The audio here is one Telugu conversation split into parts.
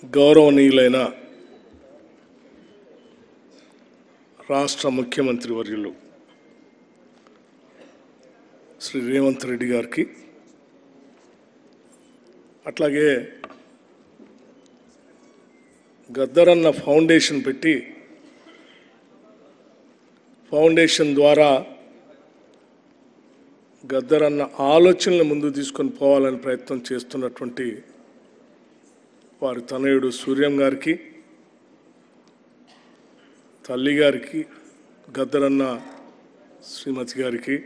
గౌరవనీయులైన రాష్ట్ర ముఖ్యమంత్రి వర్యులు శ్రీ రేవంత్ రెడ్డి గారికి, అట్లాగే గద్దరన్న ఫౌండేషన్ పెట్టి ఫౌండేషన్ ద్వారా గద్దరన్న ఆలోచనలు ముందు తీసుకొని పోవాలని ప్రయత్నం చేస్తున్నటువంటి వారి తనయుడు సూర్యం గారికి, తల్లి గారికి, గద్దరన్న శ్రీమతి గారికి,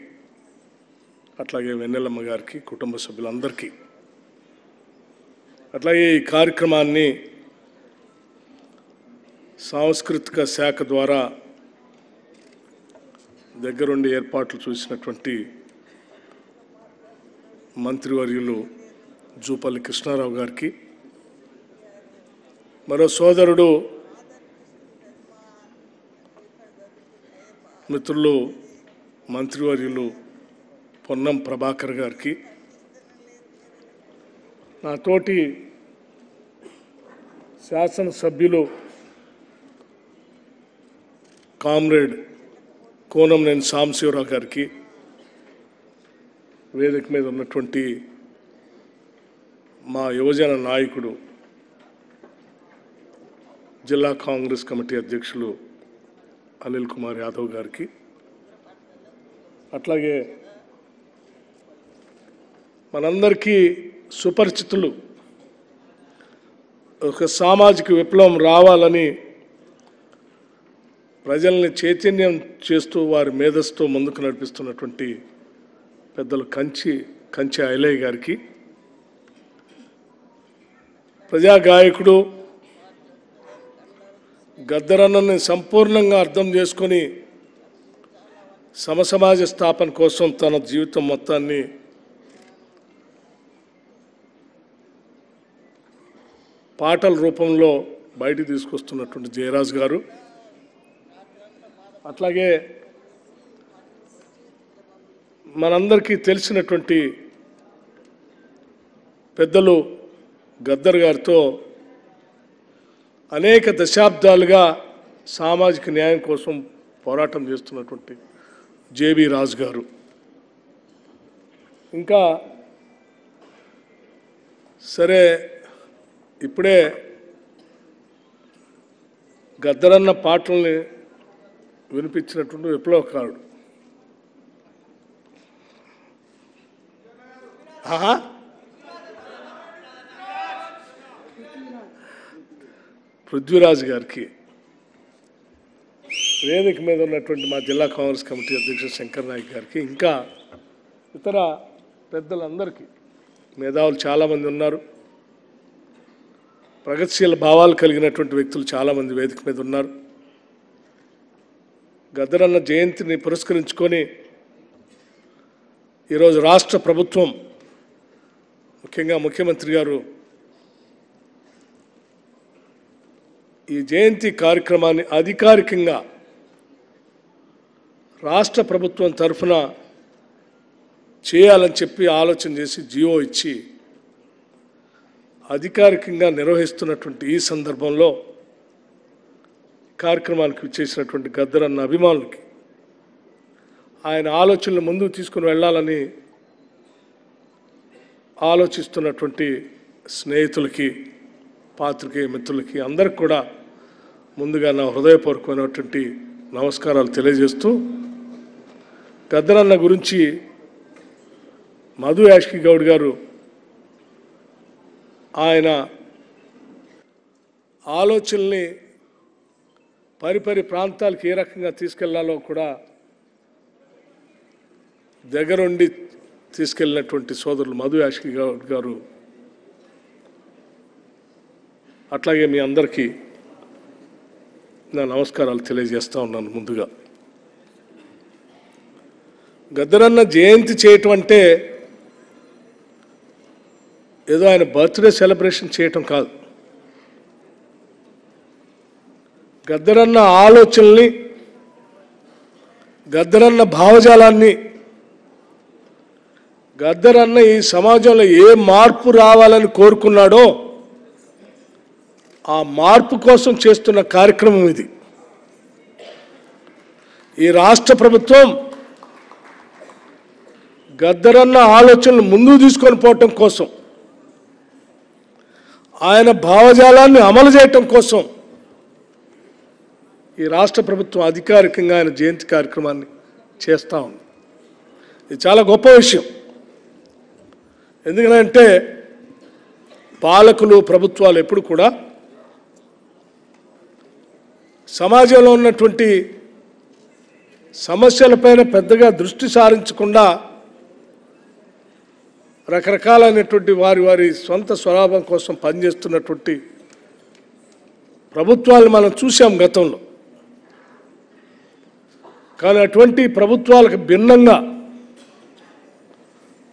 అట్లాగే వెన్నెలమ్మ గారికి, కుటుంబ సభ్యులందరికీ, అట్లాగే ఈ కార్యక్రమాన్ని సాంస్కృతిక శాఖ ద్వారా దగ్గరుండి ఏర్పాట్లు చూసినటువంటి మంత్రివర్యులు జూపల్లి కృష్ణారావు గారికి, మరో సోదరుడు మిత్రులు మంత్రివర్యులు పొన్నం ప్రభాకర్ గారికి, నాతోటి శాసనసభ్యులు కామ్రేడ్ కోనంనేని సాంబశివరావు గారికి, వేదిక మీద ఉన్నటువంటి మా యువజన నాయకుడు జిల్లా కాంగ్రెస్ కమిటీ అధ్యక్షులు అనిల్ కుమార్ యాదవ్ గారికి, అట్లాగే మనందరికీ సుపరిచితులు ఒక సామాజిక విప్లవం రావాలని ప్రజల్ని చైతన్యం చేస్తూ వారి మేధస్సుతో ముందుకు నడిపిస్తున్నటువంటి పెద్దలు కంచి ఐలయ్య గారికి, ప్రజాగాయకుడు గద్దరన్నని సంపూర్ణంగా అర్థం చేసుకొని సమసమాజ స్థాపన కోసం తన జీవితం మొత్తాన్ని పాటల రూపంలో బయటికి తీసుకొస్తున్నటువంటి జయరాజ్ గారు, అట్లాగే మనందరికీ తెలిసినటువంటి పెద్దలు గద్దర్ గారితో అనేక దశాబ్దాలుగా సామాజిక న్యాయం కోసం పోరాటం చేస్తున్నటువంటి జేబీ రాజు గారు, ఇంకా సరే ఇప్పుడే గద్దరన్న పాటల్ని వినిపించినటువంటి విప్లవకారుడు పృథ్వీరాజ్ గారికి, వేదిక మీద ఉన్నటువంటి మా జిల్లా కాంగ్రెస్ కమిటీ అధ్యక్షుడు శంకర్ నాయక్ గారికి, ఇంకా ఇతర పెద్దలందరికీ, మేధావులు చాలామంది ఉన్నారు, ప్రగతిశీల భావాలు కలిగినటువంటి వ్యక్తులు చాలామంది వేదిక మీద ఉన్నారు. గద్దరన్న జయంతిని పురస్కరించుకొని ఈరోజు రాష్ట్ర ప్రభుత్వం, ముఖ్యంగా ముఖ్యమంత్రి గారు ఈ జయంతి కార్యక్రమాన్ని అధికారికంగా రాష్ట్ర ప్రభుత్వం తరఫున చేయాలని చెప్పి ఆలోచన చేసి జియో ఇచ్చి అధికారికంగా నిర్వహిస్తున్నటువంటి ఈ సందర్భంలో కార్యక్రమానికి చేసినటువంటి గద్దరన్న అభిమానులకి, ఆయన ఆలోచనలు ముందుకు తీసుకుని వెళ్ళాలని ఆలోచిస్తున్నటువంటి స్నేహితులకి, పాత్రికేయ మిత్రులకి అందరికి కూడా ముందుగా నా హృదయపూర్వకమైనటువంటి నమస్కారాలు తెలియజేస్తూ, గద్దరన్న గురించి మధు యాష్కి గౌడ్ గారు ఆయన ఆలోచనల్ని పరిపరి ప్రాంతాలకు ఏ రకంగా తీసుకెళ్లాలో కూడా దగ్గరుండి తీసుకెళ్ళినటువంటి సోదరులు మధు యాష్కి గౌడ్ గారు, అట్లాగే మీ అందరికీ నా నమస్కారాలు తెలియజేస్తూ ఉన్నాను. ముందుగా గద్దరన్న జయంతి చేయటం అంటే ఏదో ఆయన బర్త్డే సెలబ్రేషన్ చేయటం కాదు. గద్దరన్న ఆలోచనల్ని, గద్దరన్న భావజాలాన్ని, గద్దరన్న ఈ సమాజంలో ఏ మార్పు రావాలని కోరుకున్నాడో ఆ మార్పు కోసం చేస్తున్న కార్యక్రమం ఇది. ఈ రాష్ట్ర ప్రభుత్వం గద్దరన్న ఆలోచనలు ముందుకు తీసుకొని పోవటం కోసం, ఆయన భావజాలాన్ని అమలు చేయటం కోసం ఈ రాష్ట్ర ప్రభుత్వం అధికారికంగా ఆయన జయంతి కార్యక్రమాన్ని చేస్తూ ఉంది. ఇది చాలా గొప్ప విషయం. ఎందుకంటే పాలకులు, ప్రభుత్వాలు ఎప్పుడు కూడా సమాజంలో ఉన్నటువంటి సమస్యలపైన పెద్దగా దృష్టి సారించకుండా రకరకాలైనటువంటి వారి సొంత స్వలాభం కోసం పనిచేస్తున్నటువంటి ప్రభుత్వాలు మనం చూసాం గతంలో. కానీ అటువంటి ప్రభుత్వాలకు భిన్నంగా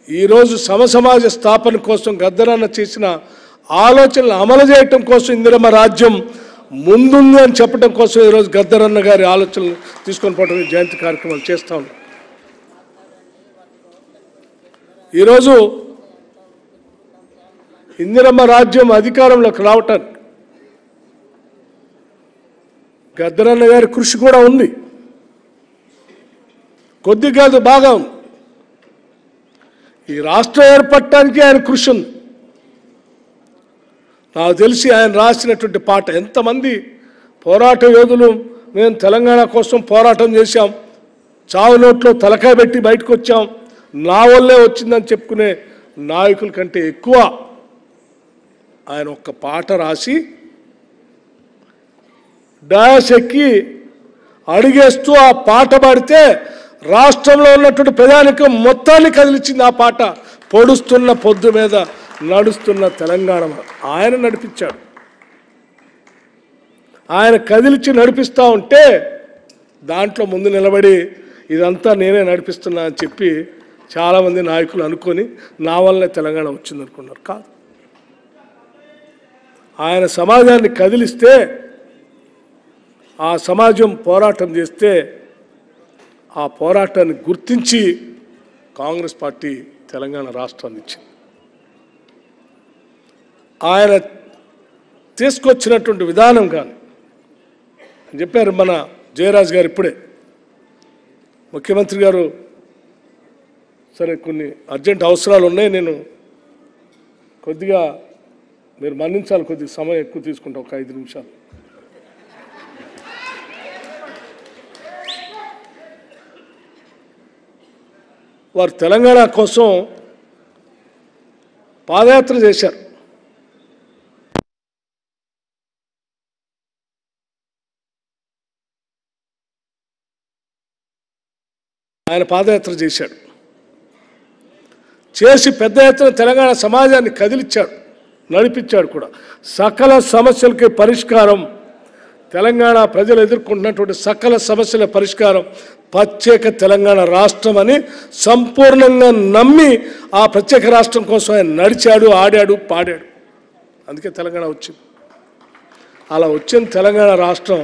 ఈరోజు సమసమాజ స్థాపన కోసం గద్దరన్న చేసిన ఆలోచనలు అమలు చేయటం కోసం ఇందిరమ్మ రాజ్యం ముందుంది అని చెప్పడం కోసం ఈరోజు గద్దరన్న గారి ఆలోచనలు తీసుకొని పోవడం జయంతి కార్యక్రమాలు చేస్తా ఉన్నాం. ఈరోజు ఇందిరమ్మ రాజ్యం అధికారంలోకి రావటానికి గద్దరన్న గారి కృషి కూడా ఉంది. కొద్ది కాదు, బాగా ఉంది. ఈ రాష్ట్రం ఏర్పడటానికి ఆయన కృషి ఉంది. నాకు తెలిసి ఆయన రాసినటువంటి పాట, ఎంతమంది పోరాట యోధులు మేము తెలంగాణ కోసం పోరాటం చేశాం, చావు నోట్లో తలకాయ పెట్టి బయటకు వచ్చాం, నా వల్లే వచ్చిందని చెప్పుకునే నాయకుల కంటే ఎక్కువ ఆయన ఒక్క పాట రాసి డాష్ ఎక్కి అడిగేస్తూ ఆ పాట పాడితే రాష్ట్రంలో ఉన్నటువంటి ప్రజానికం మొత్తాన్ని కదిలించింది. ఆ పాట పొడుస్తున్న పొద్దు మీద నడుస్తున్న తెలంగాణ ఆయన నడిపించాడు. ఆయన కదిలించి నడిపిస్తూ ఉంటే దాంట్లో ముందు నిలబడి ఇదంతా నేనే నడిపిస్తున్నా అని చెప్పి చాలామంది నాయకులు అనుకొని నా వల్లనే తెలంగాణ వచ్చింది అనుకున్నారు. కాదు, ఆయన సమాజాన్ని కదిలిస్తే, ఆ సమాజం పోరాటం చేస్తే ఆ పోరాటాన్ని గుర్తించి కాంగ్రెస్ పార్టీ తెలంగాణ రాష్ట్రాన్ని ఇచ్చింది. ఆయన తీసుకొచ్చినటువంటి విధానం కానీ చెప్పారు మన జయరాజ్ గారు ఇప్పుడే. ముఖ్యమంత్రి గారు సరే కొన్ని అర్జెంట్ అవసరాలు ఉన్నాయి, నేను కొద్దిగా మీరు మన్నించాలి, కొద్దిగా సమయం ఎక్కువ తీసుకుంటాం, ఒక 5 నిమిషాలు. వారు తెలంగాణ కోసం పాదయాత్ర చేశారు. ఆయన పాదయాత్ర చేశాడు, చేసి పెద్ద ఎత్తున తెలంగాణ సమాజాన్ని కదిలిచ్చాడు, నడిపించాడు కూడా. సకల సమస్యలకి పరిష్కారం, తెలంగాణ ప్రజలు ఎదుర్కొంటున్నటువంటి సకల సమస్యల పరిష్కారం ప్రత్యేక తెలంగాణ రాష్ట్రం అని సంపూర్ణంగా నమ్మి ఆ ప్రత్యేక రాష్ట్రం కోసం ఆయన నడిచాడు, ఆడాడు, పాడాడు. అందుకే తెలంగాణ వచ్చింది. అలా వచ్చిన తెలంగాణ రాష్ట్రం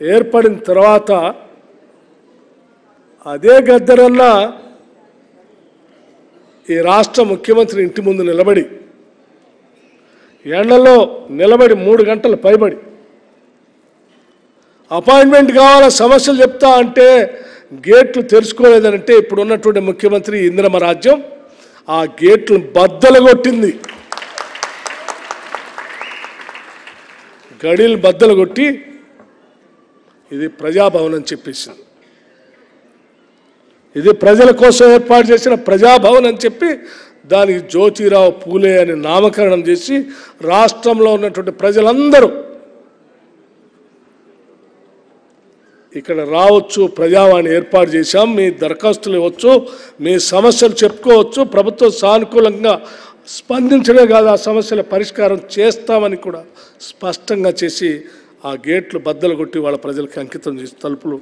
ఏర్పడిన తర్వాత అదే గద్దరన్న ఈ రాష్ట్ర ముఖ్యమంత్రి ఇంటి ముందు నిలబడి, ఎండలో నిలబడి 3 గంటలు పైబడి అపాయింట్మెంట్ కావాల, సమస్యలు చెప్తా అంటే గేట్లు తెరుచుకోలేదనంటే ఇప్పుడు ఉన్నటువంటి ముఖ్యమంత్రి ఇందిరమ్మ రాజ్యం ఆ గేట్లను బద్దలు కొట్టింది. గడిలు బద్దలు కొట్టి ఇది ప్రజాభవన్ అని చెప్పేసింది. ఇది ప్రజల కోసం ఏర్పాటు చేసిన ప్రజాభవన్ అని చెప్పి దానికి జ్యోతిరావు పూలే అని నామకరణం చేసి రాష్ట్రంలో ఉన్నటువంటి ప్రజలందరూ ఇక్కడ రావచ్చు, ప్రజావాణి ఏర్పాటు చేశాం, మీ దరఖాస్తులు ఇవ్వచ్చు, మీ సమస్యలు చెప్పుకోవచ్చు, ప్రభుత్వం సానుకూలంగా స్పందించడమే కాదు ఆ సమస్యల పరిష్కారం చేస్తామని కూడా స్పష్టంగా చేసి ఆ గేట్లు బద్దలు కొట్టి వాళ్ళ ప్రజలకు అంకితం చేసి తలుపులు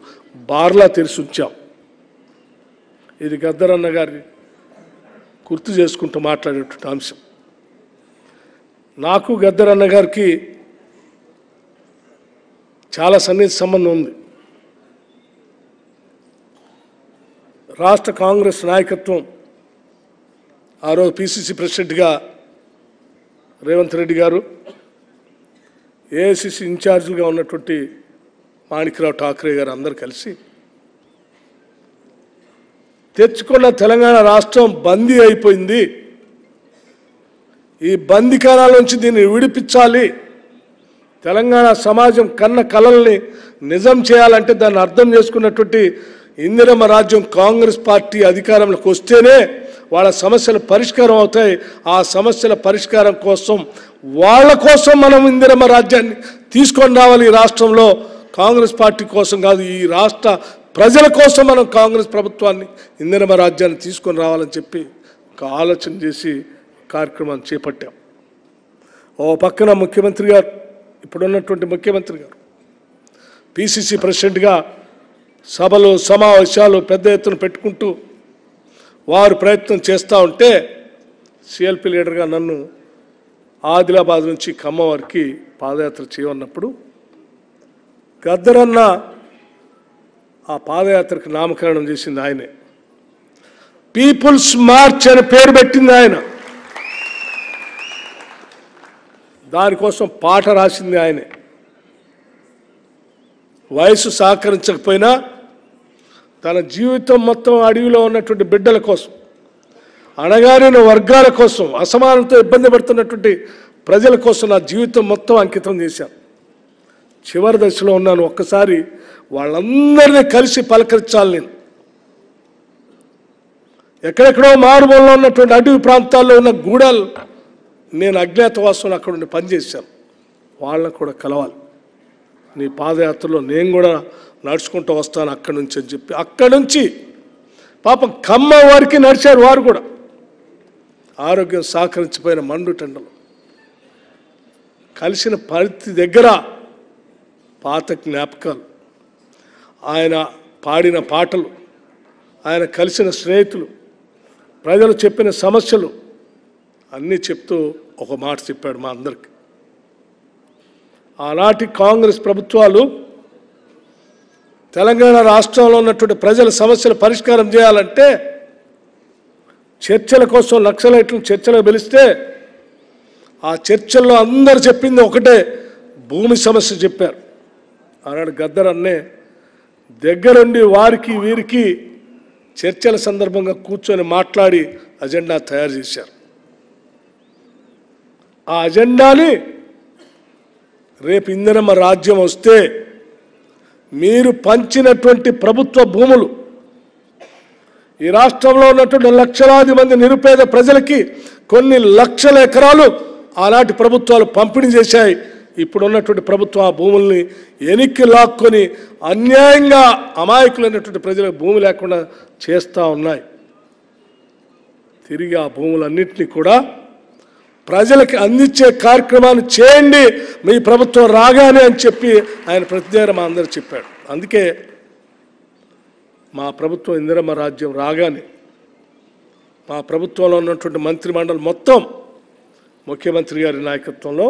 బార్లా తెరిచి ఉంచాం. ఇది గద్దరన్న గారి గుర్తు చేసుకుంటూ మాట్లాడేటువంటి అంశం. నాకు గద్దరన్న గారికి చాలా సన్నిహిత సంబంధం ఉంది. రాష్ట్ర కాంగ్రెస్ నాయకత్వం ఆ రోజు పిసిసి ప్రెసిడెంట్గా రేవంత్ రెడ్డి గారు, ఏఐసిసి ఇన్ఛార్జీలుగా ఉన్నటువంటి మాణిక్రావు ఠాకరే గారు అందరూ కలిసి తెచ్చుకున్న తెలంగాణ రాష్ట్రం బందీ అయిపోయింది, ఈ బందీకారాల నుంచి దీన్ని విడిపించాలి, తెలంగాణ సమాజం కన్న కలల్ని నిజం చేయాలంటే దాన్ని అర్థం చేసుకున్నటువంటి ఇందిరమ్మ రాజ్యం కాంగ్రెస్ పార్టీ అధికారంలోకి వస్తేనే వాళ్ళ సమస్యలు పరిష్కారం అవుతాయి. ఆ సమస్యల పరిష్కారం కోసం వాళ్ళ కోసం మనం ఇందిరమ్మ రాజ్యాన్ని తీసుకొని రావాలి. ఈ రాష్ట్రంలో కాంగ్రెస్ పార్టీ కోసం కాదు, ఈ రాష్ట్ర ప్రజల కోసం మనం కాంగ్రెస్ ప్రభుత్వాన్ని ఇందిరమ్మ రాజ్యాన్ని తీసుకొని రావాలని చెప్పి ఒక ఆలోచన చేసి కార్యక్రమాన్ని చేపట్టాం. ఓ పక్కన ముఖ్యమంత్రి గారు, ఇప్పుడున్నటువంటి ముఖ్యమంత్రి గారు పిసిసి ప్రెసిడెంట్గా సభలు సమావేశాలు పెద్ద ఎత్తున పెట్టుకుంటూ వారు ప్రయత్నం చేస్తూ ఉంటే సిఎల్పి లీడర్గా నన్ను ఆదిలాబాద్ నుంచి ఖమ్మం వరకు పాదయాత్ర చేయమన్నప్పుడు గద్దరన్న ఆ పాదయాత్రకు నామకరణం చేసింది ఆయనే. పీపుల్స్ మార్చ్ అని పేరు పెట్టింది ఆయన. దానికోసం పాట రాసింది ఆయనే. వయసు సహకరించకపోయినా తన జీవితం మొత్తం అడవిలో ఉన్నటువంటి బిడ్డల కోసం, అణగారిన వర్గాల కోసం, అసమానంతో ఇబ్బంది పడుతున్నటువంటి ప్రజల కోసం నా జీవితం మొత్తం అంకితం చేశాను. చివరి దశలో ఉన్నాను. ఒక్కసారి వాళ్ళందరినీ కలిసి పలకరించాలి. నేను ఎక్కడెక్కడో మారుమూలలో ఉన్నటువంటి అడవి ప్రాంతాల్లో ఉన్న గూడాలు నేను అజ్ఞాతవాసం అక్కడ ఉండి పనిచేశాను. వాళ్ళని కూడా కలవాలి, నీ పాదయాత్రలో నేను కూడా నడుచుకుంటూ వస్తాను అక్కడి నుంచి అని చెప్పి అక్కడి నుంచి పాపం ఖమ్మం వారికి నడిచారు. వారు కూడా ఆరోగ్యం సహకరించిపోయిన మండు టెండలు కలిసిన పరిస్థితి దగ్గర పాత జ్ఞాపకాలు, ఆయన పాడిన పాటలు, ఆయన కలిసిన స్నేహితులు, ప్రజలు చెప్పిన సమస్యలు అన్నీ చెప్తూ ఒక మాట చెప్పాడు మా అందరికి. ఆనాటి కాంగ్రెస్ ప్రభుత్వాలు తెలంగాణ రాష్ట్రంలో ఉన్నటువంటి ప్రజల సమస్యలు పరిష్కారం చేయాలంటే చర్చల కోసం నక్సలైట్లను చర్చలకు పిలిస్తే ఆ చర్చల్లో అందరు చెప్పింది ఒకటే, భూమి సమస్య చెప్పారు. ఆనాడు గద్దరన్నే దగ్గరుండి వారికి వీరికి చర్చల సందర్భంగా కూర్చొని మాట్లాడి అజెండా తయారు చేశారు. ఆ అజెండాని రేపు ఇందిరమ్మ రాజ్యం వస్తే మీరు పంచినటువంటి ప్రభుత్వ భూములు ఈ రాష్ట్రంలో ఉన్నటువంటి లక్షలాది మంది నిరుపేద ప్రజలకి కొన్ని లక్షల ఎకరాలు ఆనాటి ప్రభుత్వాలు పంపిణీ చేశాయి. ఇప్పుడు ఉన్నటువంటి ప్రభుత్వం ఆ భూముల్ని ఎనిక్కి లాక్కొని అన్యాయంగా అమాయకులైనటువంటి ప్రజలకు భూమి లేకుండా చేస్తూ ఉన్నాయి. తిరిగి ఆ భూములన్నింటినీ కూడా ప్రజలకి అందించే కార్యక్రమాన్ని చేయండి మీ ప్రభుత్వం రాగానే అని చెప్పి ఆయన ప్రతిదేర మా అందరూ చెప్పాడు. అందుకే మా ప్రభుత్వం ఇందిరమ్మ రాజ్యం రాగానే మా ప్రభుత్వంలో ఉన్నటువంటి మంత్రిమండలి మొత్తం ముఖ్యమంత్రి గారి నాయకత్వంలో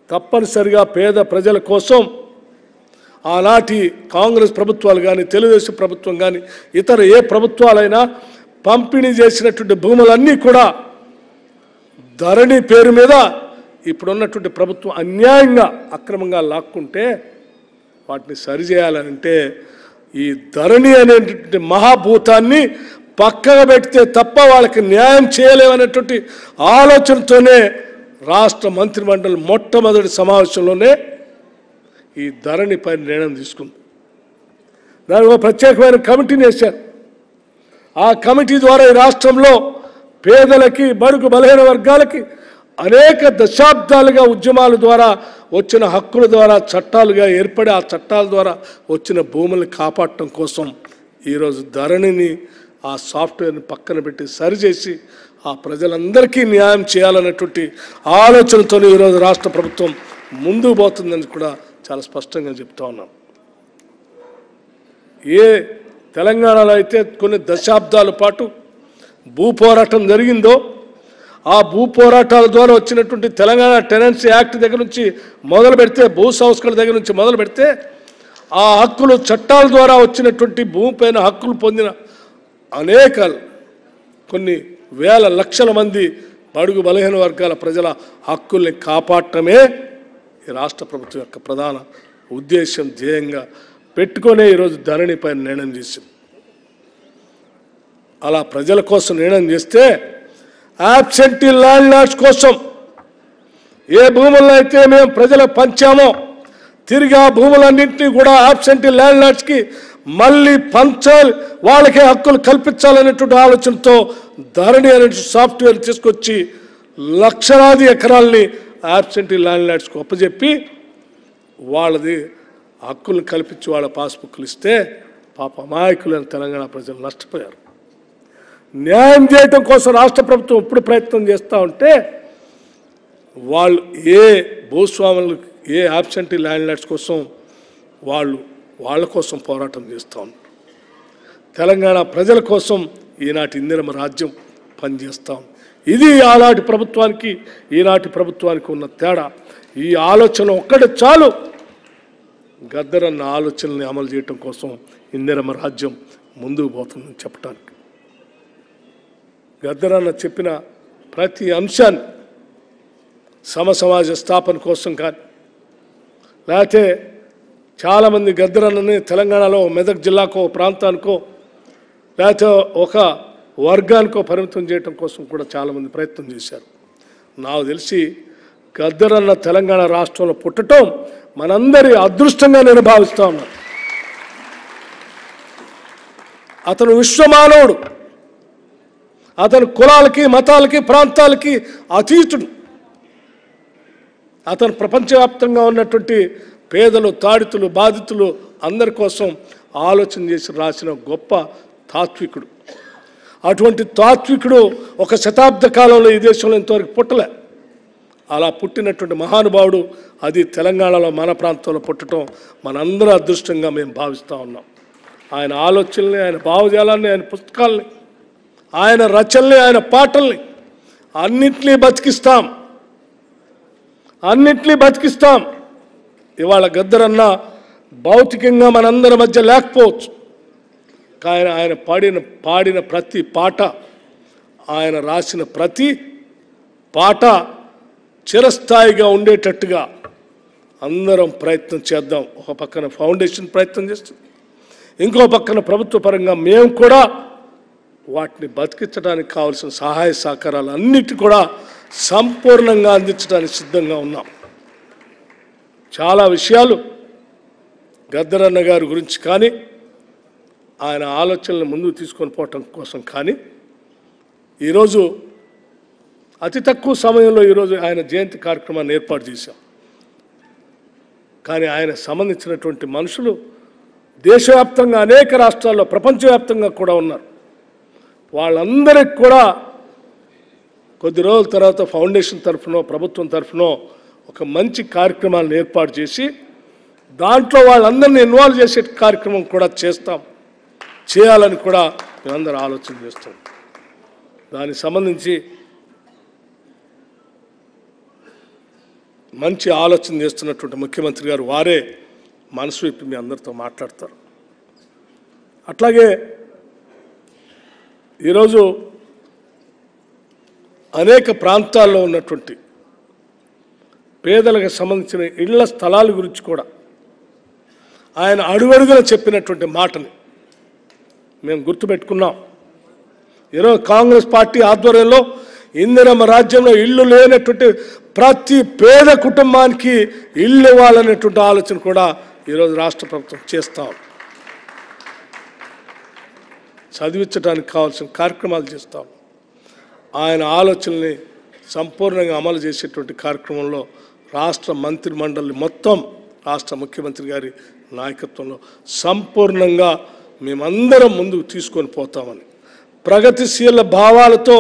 తప్పనిసరిగా పేద ప్రజల కోసం ఆనాటి కాంగ్రెస్ ప్రభుత్వాలు కానీ తెలుగుదేశం ప్రభుత్వం కానీ ఇతర ఏ ప్రభుత్వాలైనా పంపిణీ చేసినటువంటి భూములన్నీ కూడా ధరణి పేరు మీద ఇప్పుడున్నటువంటి ప్రభుత్వం అన్యాయంగా అక్రమంగా లాక్కుంటే వాటిని సరిచేయాలంటే ఈ ధరణి అనేటువంటి మహాభూతాన్ని పక్కగా పెడితే తప్ప వాళ్ళకి న్యాయం చేయలేమనేటువంటి ఆలోచనతోనే రాష్ట్ర మంత్రిమండలి మొట్టమొదటి సమావేశంలోనే ఈ ధరణి పైన నిర్ణయం తీసుకుంది. దానికి ఒక ప్రత్యేకమైన కమిటీని వేశారు. ఆ కమిటీ ద్వారా ఈ రాష్ట్రంలో పేదలకి బడుగు బలహీన వర్గాలకి అనేక దశాబ్దాలుగా ఉద్యమాల ద్వారా వచ్చిన హక్కుల ద్వారా చట్టాలుగా ఏర్పడి ఆ చట్టాల ద్వారా వచ్చిన భూముల్ని కాపాడటం కోసం ఈరోజు ధరణిని ఆ సాఫ్ట్వేర్ని పక్కన పెట్టి సరిచేసి ఆ ప్రజలందరికీ న్యాయం చేయాలన్నటువంటి ఆలోచనతో ఈరోజు రాష్ట్ర ప్రభుత్వం ముందుకు పోతుందని కూడా చాలా స్పష్టంగా చెప్తా ఉన్నాం. ఏ తెలంగాణలో అయితే కొన్ని దశాబ్దాల పాటు భూ పోరాటం జరిగిందో ఆ భూ పోరాటాల ద్వారా వచ్చినటువంటి తెలంగాణ టెనెన్సీ యాక్ట్ దగ్గర నుంచి మొదలు పెడితే భూ సంస్కరణ దగ్గర నుంచి మొదలు పెడితే ఆ హక్కులు చట్టాల ద్వారా వచ్చినటువంటి భూమిపైన హక్కులు పొందిన అనేక కొన్ని వేల లక్షల మంది బడుగు బలహీన వర్గాల ప్రజల హక్కుల్ని కాపాడటమే ఈ రాష్ట్ర ప్రభుత్వం యొక్క ప్రధాన ఉద్దేశం ధ్యేయంగా పెట్టుకునే ఈరోజు ధరణిపై నిర్ణయం చేసింది. అలా ప్రజల కోసం నిర్ణయం చేస్తే యాబ్సెంటీ ల్యాండ్ లార్డ్స్ కోసం ఏ భూములను అయితే మేము ప్రజలకు పంచామో తిరిగి ఆ భూములన్నింటినీ కూడా యాబ్సెంటీ ల్యాండ్ లార్డ్స్కి మళ్ళీ పంచాలి, వాళ్ళకే హక్కులు కల్పించాలనేటువంటి ఆలోచనతో ధరణి అనే సాఫ్ట్వేర్ తీసుకొచ్చి లక్షలాది ఎకరాలని యాబ్సెంటీ ల్యాండ్ లార్డ్స్కి ఒప్పజెప్పి వాళ్ళది హక్కులను కల్పించి వాళ్ళ పాస్బుక్లు ఇస్తే పాప అమాయకులైన తెలంగాణ ప్రజలు నష్టపోయారు. న్యాయం చేయటం కోసం రాష్ట్ర ప్రభుత్వం ఇప్పుడు ప్రయత్నం చేస్తూ ఉంటే వాళ్ళు ఏ భూస్వాములు ఏ యాబ్సెంటీ ల్యాండ్ లార్డ్స్ కోసం వాళ్ళ కోసం పోరాటం చేస్తూ ఉంటారు. తెలంగాణ ప్రజల కోసం ఈనాటి ఇందిరమ్మ రాజ్యం పనిచేస్తాం. ఇది ఆనాటి ప్రభుత్వానికి ఈనాటి ప్రభుత్వానికి ఉన్న తేడా. ఈ ఆలోచన ఒక్కటి చాలు గద్దరన్న ఆలోచనల్ని అమలు చేయటం కోసం ఇందిరమ్మ రాజ్యం ముందుకు పోతుందని చెప్పడానికి. గద్దరన్న చెప్పిన ప్రతి అంశాన్ని సమసమాజ స్థాపన కోసం కానీ లేకపోతే చాలామంది గద్దరన్నని తెలంగాణలో మెదక్ జిల్లాకో ప్రాంతానికో లేకపోతే ఒక వర్గానికో పరిమితం చేయటం కోసం కూడా చాలామంది ప్రయత్నం చేశారు. నాకు తెలిసి గద్దరన్న తెలంగాణ రాష్ట్రంలో పుట్టడం మనందరి అదృష్టంగా నేను భావిస్తూ ఉన్నాను. అతను విశ్వమానవుడు, అతను కులాలకి మతాలకి ప్రాంతాలకి అతీతుడు. అతను ప్రపంచవ్యాప్తంగా ఉన్నటువంటి పేదలు తాడితులు బాధితులు అందరి కోసం ఆలోచన చేసి రాసిన గొప్ప తాత్వికుడు. అటువంటి తాత్వికుడు ఒక శతాబ్ద కాలంలో ఈ దేశంలో ఇంతవరకు పుట్టలే. అలా పుట్టినటువంటి మహానుభావుడు అది తెలంగాణలో మన ప్రాంతంలో పుట్టడం మనందరూ అదృష్టంగా మేము భావిస్తూ ఉన్నాం. ఆయన ఆలోచనల్ని ఆయన భావజాలాన్ని ఆయన పుస్తకాలని ఆయన రచనల్ని ఆయన పాటల్ని అన్నింటినీ బతికిస్తాం. ఇవాళ గద్దరన్న భౌతికంగా మనందరి మధ్య లేకపోవచ్చు, కానీ ఆయన పాడిన ప్రతి పాట ఆయన రాసిన ప్రతి పాట చిరస్థాయిగా ఉండేటట్టుగా అందరం ప్రయత్నం చేద్దాం. ఒక పక్కన ఫౌండేషన్ ప్రయత్నం చేస్తుంది, ఇంకో పక్కన ప్రభుత్వ పరంగా మేము కూడా వాటిని బతికించడానికి కావాల్సిన సహాయ సహకారాలు అన్నిటి కూడా సంపూర్ణంగా అందించడానికి సిద్ధంగా ఉన్నాం. చాలా విషయాలు గద్దరన్న గారి గురించి కానీ ఆయన ఆలోచనలను ముందుకు తీసుకొని పోవటం కోసం కానీ ఈరోజు అతి తక్కువ సమయంలో ఈరోజు ఆయన జయంతి కార్యక్రమాన్ని ఏర్పాటు చేశాం. కానీ ఆయన సంబంధించినటువంటి మనుషులు దేశవ్యాప్తంగా అనేక రాష్ట్రాల్లో ప్రపంచవ్యాప్తంగా కూడా ఉన్నారు. వాళ్ళందరికీ కూడా కొద్ది రోజుల తర్వాత ఫౌండేషన్ తరఫునో ప్రభుత్వం తరఫునో ఒక మంచి కార్యక్రమాలను ఏర్పాటు చేసి దాంట్లో వాళ్ళందరినీ ఇన్వాల్వ్ చేసే కార్యక్రమం కూడా చేయాలని కూడా మేమందరూ ఆలోచన చేస్తాం. దానికి సంబంధించి మంచి ఆలోచన చేస్తున్నటువంటి ముఖ్యమంత్రి గారు వారే మనసు విప్పి మీ అందరితో మాట్లాడతారు. అట్లాగే ఈరోజు అనేక ప్రాంతాల్లో ఉన్నటువంటి పేదలకు సంబంధించిన ఇళ్ల స్థలాల గురించి కూడా ఆయన అడుగడుగున చెప్పినటువంటి మాటని మేము గుర్తుపెట్టుకున్నాం. ఈరోజు కాంగ్రెస్ పార్టీ ఆధ్వర్యంలో ఇందిరమ్మ రాజ్యంలో ఇల్లు లేనటువంటి ప్రతి పేద కుటుంబానికి ఇల్లు ఇవ్వాలనేటువంటి ఆలోచన కూడా ఈరోజు రాష్ట్ర ప్రభుత్వం చేస్తాం. చదివించడానికి కావాల్సిన కార్యక్రమాలు చేస్తాం. ఆయన ఆలోచనల్ని సంపూర్ణంగా అమలు చేసేటువంటి కార్యక్రమంలో రాష్ట్ర మంత్రిమండలి మొత్తం రాష్ట్ర ముఖ్యమంత్రి గారి నాయకత్వంలో సంపూర్ణంగా మేమందరం ముందుకు తీసుకొని పోతామని, ప్రగతిశీల భావాలతో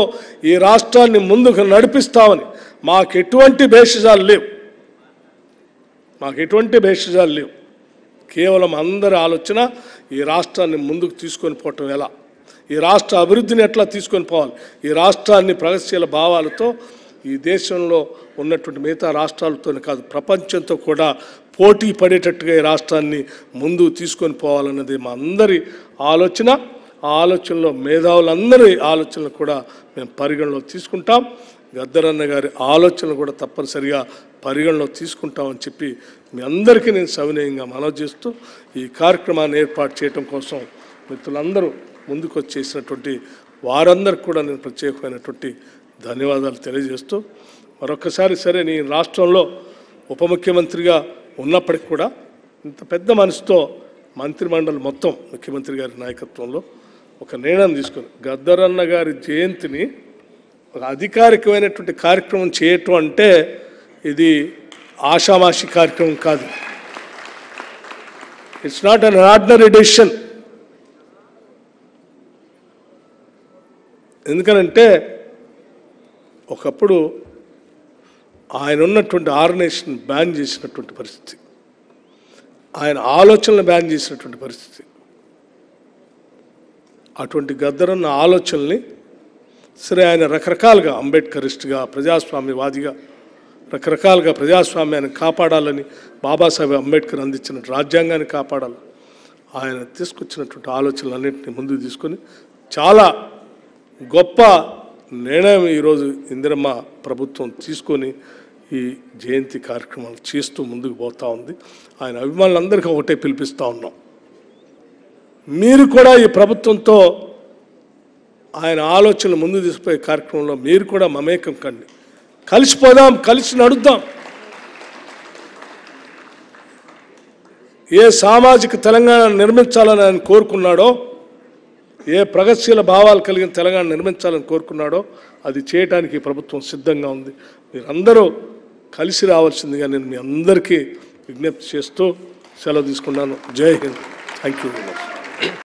ఈ రాష్ట్రాన్ని ముందుకు నడిపిస్తామని, మాకు ఎటువంటి భేషజాలు లేవు. కేవలం అందరి ఆలోచన ఈ రాష్ట్రాన్ని ముందుకు తీసుకొని పోవటం ఎలా, ఈ రాష్ట్ర అభివృద్ధిని ఎట్లా తీసుకొని పోవాలి, ఈ రాష్ట్రాన్ని ప్రగతిశీల భావాలతో ఈ దేశంలో ఉన్నటువంటి మిగతా రాష్ట్రాలతోనే కాదు ప్రపంచంతో కూడా పోటీ పడేటట్టుగా ఈ రాష్ట్రాన్ని ముందుకు తీసుకొని పోవాలన్నది మా అందరి ఆలోచన. ఆ ఆలోచనలో మేధావులందరి ఆలోచనలు కూడా మేము పరిగణలో తీసుకుంటాం. గద్దరన్న గారి ఆలోచనలు కూడా తప్పనిసరిగా పరిగణలో తీసుకుంటామని చెప్పి మీ అందరికీ నేను సవినయంగా మనవి చేస్తూ ఈ కార్యక్రమాన్ని ఏర్పాటు చేయడం కోసం మిత్రులందరూ ముందుకు వచ్చేసినటువంటి వారందరికీ కూడా నేను ప్రత్యేకమైనటువంటి ధన్యవాదాలు తెలియజేస్తూ మరొకసారి సరే నేను రాష్ట్రంలో ఉప ముఖ్యమంత్రిగా ఉన్నప్పటికి కూడా ఇంత పెద్ద మనసుతో మంత్రిమండలి మొత్తం ముఖ్యమంత్రి గారి నాయకత్వంలో ఒక నిర్ణయం తీసుకొని గద్దరన్న గారి జయంతిని ఒక అధికారికమైనటువంటి కార్యక్రమం చేయటం అంటే ఇది ఆషామాషి కార్యక్రమం కాదు. It's not an ordinary decision. ఎందుకనంటే ఒకప్పుడు ఆయన ఉన్నటువంటి ఆర్గనైజేషన్ బ్యాన్ చేసినటువంటి పరిస్థితి, ఆయన ఆలోచనలు బ్యాన్ చేసినటువంటి పరిస్థితి. అటువంటి గద్దరన్న ఆలోచనల్ని సరే ఆయన రకరకాలుగా అంబేద్కరిస్ట్గా ప్రజాస్వామ్యవాదిగా రకరకాలుగా ప్రజాస్వామ్యాన్ని కాపాడాలని బాబాసాహెబ్ అంబేద్కర్ అందించిన రాజ్యాంగాన్ని కాపాడాలి ఆయన తీసుకొచ్చినటువంటి ఆలోచనలన్నింటినీ ముందుకు తీసుకొని చాలా గొప్ప నిర్ణయం ఈరోజు ఇందిరమ్మ ప్రభుత్వం తీసుకొని ఈ జయంతి కార్యక్రమాలు చేస్తూ ముందుకు పోతూ ఉంది. ఆయన అభిమానులందరికీ ఒకటే పిలిపిస్తూ ఉన్నాం, మీరు కూడా ఈ ప్రభుత్వంతో ఆయన ఆలోచనలు ముందు తీసుకుపోయే కార్యక్రమంలో మీరు కూడా మమేకం కండి, కలిసిపోదాం, కలిసి నడుద్దాం. ఏ సామాజిక తెలంగాణ నిర్మించాలని ఆయన కోరుకున్నాడో, ఏ ప్రగతిశీల భావాలు కలిగిన తెలంగాణ నిర్మించాలని కోరుకున్నాడో అది చేయడానికి ఈ ప్రభుత్వం సిద్ధంగా ఉంది. మీరందరూ కలిసి రావాల్సిందిగా నేను మీ అందరికీ విజ్ఞప్తి చేస్తూ సెలవు తీసుకున్నాను. జై Hind. Thank you very much.